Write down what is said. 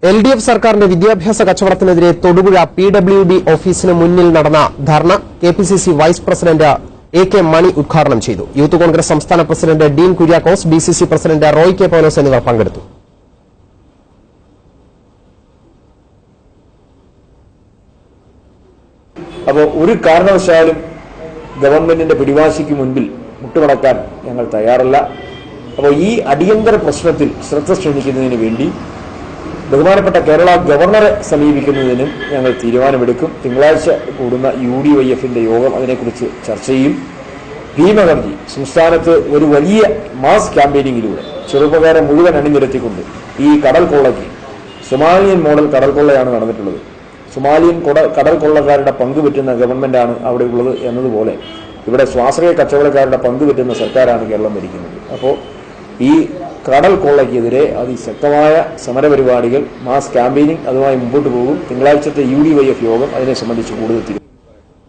LDF സർക്കാരിന്റെ വിദ്യാഭ്യാസ കച്ചവടത്തിനെതിരെ Thodupuzha PWD ഓഫീസിന് മുന്നിൽ നടന്ന ധർണ KPCC vice president AK Mani ഉദ്ഘാടനം ചെയ്തു. യൂത്ത് കോൺഗ്രസ് സംസ്ഥാന president Dean Kuriakose, BCC president Roy K Paulose എന്നിവർ പങ്കെടുത്തു. അപ്പോൾ ഒരു കാരണവശാലും ഗവൺമെന്റിന്റെ പിടിവാശിക്ക് മുൻപിൽ മുട്ടുമടക്കാൻ ഞങ്ങൾ തയ്യാറല്ല. അപ്പോൾ ഈ അടിയന്തര പ്രശ്നത്തിൽ ശ്രദ്ധ ക്ഷണിക്കുന്നതിന് വേണ്ടി ബഹുമാനപ്പെട്ട കേരള ഗവർണറെ സമീപിക്കുന്നതിനും ഞങ്ങൾ തീരുമാനമെടുക്കും. തിങ്കളാഴ്ച കൂടുന്ന UDYF-ന്റെ യോഗം അതിനെക്കുറിച്ച് ചർച്ച ചെയ്യും. ഭീമഗർജി സംസ്ഥാനത്ത് ഒരു വലിയ മാസ് ക്യാമ്പയിനിങ്ങിലൂടെ ചെറുപ്പക്കാരെ മുഴുവൻ അണിനിരത്തിക്കൊണ്ട് ഈ കടൽ കൊള്ളയ്ക്ക് സൊമാലിയൻ മോഡൽ കടൽ കൊള്ളയാണ് നടന്നിട്ടുള്ളത്. സൊമാലിയൻ കടൽ കൊള്ളക്കാരുടെ പങ്ക് പറ്റുന്ന ഗവൺമെന്റാണ് അവിടെ ഉള്ളത് എന്നതുപോലെ ഇവിടെ സ്വാശ്രയ കച്ചവടക്കാരുടെ പങ്ക് പറ്റുന്ന സർക്കാരാണ് കേരളം ഭരിക്കുന്നത്. അപ്പോൾ ഈ കടൽ കൊള്ളയ്ക്കെതിരെ അതിശക്തമായ സമരപരിപാടികൾ, മാസ് ക്യാമ്പയിനിങ് അതുമായി മുമ്പോട്ട് പോകും. തിങ്കളാഴ്ചത്തെ UDYF യോഗം അതിനെ സംബന്ധിച്ച് കൂടുതൽ